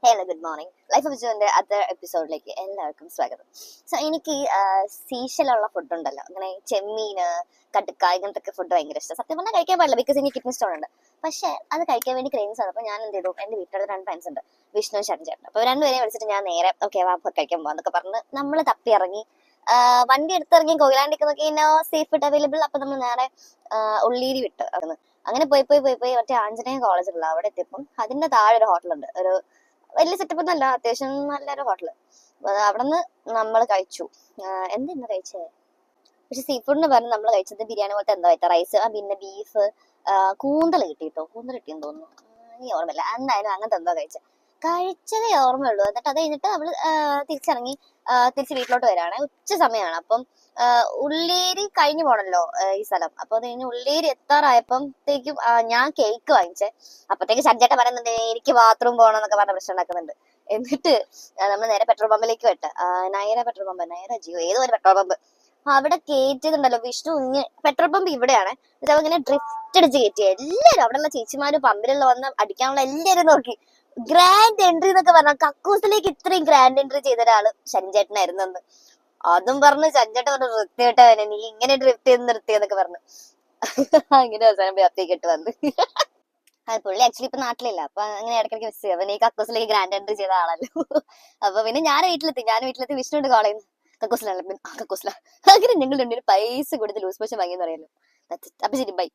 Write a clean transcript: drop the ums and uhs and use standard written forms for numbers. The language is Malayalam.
Hello good morning. Life of വിജുവിന്റെ അതർ എപ്പിസോഡിലേക്ക് എല്ലാവർക്കും സ്വാഗതം. സോ എനിക്ക് സീഷലുള്ള ഫുഡ് ഉണ്ടല്ലോ, അങ്ങനെ ചെമ്മീന്, കടുക്ക, ഇങ്ങനത്തെ ഫുഡ് ഭയങ്കര ഇഷ്ടം. സത്യം പറഞ്ഞാൽ കഴിക്കാൻ പാടില്ല, ബിക്കോസ് എനിക്ക് കിഡ്നി സ്റ്റോൺ ഉണ്ട്. പക്ഷെ അത് കഴിക്കാൻ വേണ്ടി ക്രേവിങ്സ് ആണ്. അപ്പോൾ ഞാൻ എന്ത് ചെയ്തു, എന്റെ വീട്ടിലുള്ള 2 ഫ്രണ്ട്സ് ഉണ്ട്, വിഷ്ണു ശരൺചേട്ടൻ. അപ്പോൾ രണ്ടുപേരെയും വിളിച്ചിട്ട് ഞാൻ നേരെ ഓക്കെ വാ കഴിക്കാൻ പോകാന്നൊക്കെ പറഞ്ഞ് നമ്മൾ തപ്പി ഇറങ്ങി. വണ്ടി എടുത്തിറങ്ങി കൊയിലാണ്ടിക്ക് നോക്കി സീ ഫുഡ് അവൈലബിൾ. അപ്പൊ നമ്മൾ നേരെ ഉള്ളീരി വിട്ട് അങ്ങനെ പോയി മറ്റേ ആഞ്ജനേയ കോളേജിലുള്ള അവിടെ എത്തിയപ്പം അതിന്റെ താഴെ ഒരു ഹോട്ടലുണ്ട്. ഒരു വലിയ സെറ്റപ്പ് ഒന്നല്ല, അത്യാവശ്യം നല്ലൊരു ഹോട്ടല്. അവിടെ നിന്ന് നമ്മൾ കഴിച്ചു. എന്താ കഴിച്ചേ? പക്ഷെ സീ ഫുഡിന് പറഞ്ഞ് നമ്മൾ കഴിച്ചത് ബിരിയാണി പോലത്തെ എന്താ വെച്ചാൽ റൈസ്, പിന്നെ ബീഫ്, കൂന്തൽ കിട്ടിട്ടോ, കൂന്തൽ കിട്ടിയെന്ന് തോന്നുന്നു, ഈ ഓർമ്മയില്ല. എന്തായാലും അങ്ങനത്തെ എന്താ കഴിച്ചതേ ഓർമ്മയുള്ളൂ. എന്നിട്ട് അത് കഴിഞ്ഞിട്ട് അവള് തിരിച്ചിറങ്ങി തിരിച്ച് വീട്ടിലോട്ട് വരാണ്. ഉച്ച സമയമാണ്. അപ്പം ഉള്ളേരി കഴിഞ്ഞു പോണല്ലോ ഈ സ്ഥലം. അപ്പൊ അത് കഴിഞ്ഞ് ഉള്ളേരി എത്താറായപ്പോഴത്തേക്കും ഞാൻ കേക്ക് വാങ്ങിച്ചേ. അപ്പത്തേക്ക് സജ്ജേട്ടൻ പറയുന്നുണ്ട് എനിക്ക് ബാത്റൂം പോകണം എന്നൊക്കെ പറഞ്ഞ പ്രശ്നം ഉണ്ടാക്കുന്നുണ്ട്. എന്നിട്ട് നമ്മൾ നേരെ പെട്രോൾ പമ്പിലേക്ക് വിട്ട്, നയര പെട്രോൾ പമ്പ്, നയര ജിയോ ഏതോ ഒരു പെട്രോൾ പമ്പ്. അവിടെ കയറ്റിയതുണ്ടല്ലോ വിഷ്ണു. പെട്രോൾ പമ്പ് ഇവിടെയാണ്. എന്നിട്ട് അവങ്ങനെ ഡ്രിഫ്റ്റ് അടിച്ച് കയറ്റി. എല്ലാവരും അവിടെയുള്ള ചേച്ചിമാരും പമ്പിലുള്ള വന്ന് അടിക്കാനുള്ള എല്ലാവരും നോക്കി. ഗ്രാൻഡ് എൻട്രി എന്നൊക്കെ പറഞ്ഞ കക്കൂസിലേക്ക് ഇത്രയും ഗ്രാൻഡ് എൻട്രി ചെയ്ത ഒരാള് സഞ്ജേട്ടനായിരുന്നു. അതും പറഞ്ഞ് സഞ്ജേട്ടൻ പറഞ്ഞു നിർത്തിയിട്ടവനെ, നീ ഇങ്ങനെ ഡ്രിഫ്റ്റ് ചെയ്ത് നിർത്തിയെന്നൊക്കെ പറഞ്ഞു. അങ്ങനെ അവസാനം വ്യാപ്തിക്ക് ഇട്ട് വന്ന്. അത് പുള്ളി ആക്ച്വലി ഇപ്പൊ നാട്ടിലില്ല. അപ്പൊ അങ്ങനെ ഇടയ്ക്കിടയ്ക്ക് മിസ് ചെയ്യും. അവൻ ഈ കക്കൂസിലേക്ക് ഗ്രാൻഡ് എൻട്രി ചെയ്ത ആളല്ലോ. അപ്പൊ പിന്നെ ഞാൻ വീട്ടിലെത്തി വിഷ്ണുണ്ട് കോളേജിൽ കക്കൂസിലാണ്. കക്കൂസില അങ്ങനെ ഞങ്ങൾ രണ്ടുപേരും പൈസ കൊടുത്ത് ലൂസ് മോഷൻ വാങ്ങിയെന്ന് പറയാലോ. അപ്പൊ ശരി, ബൈ.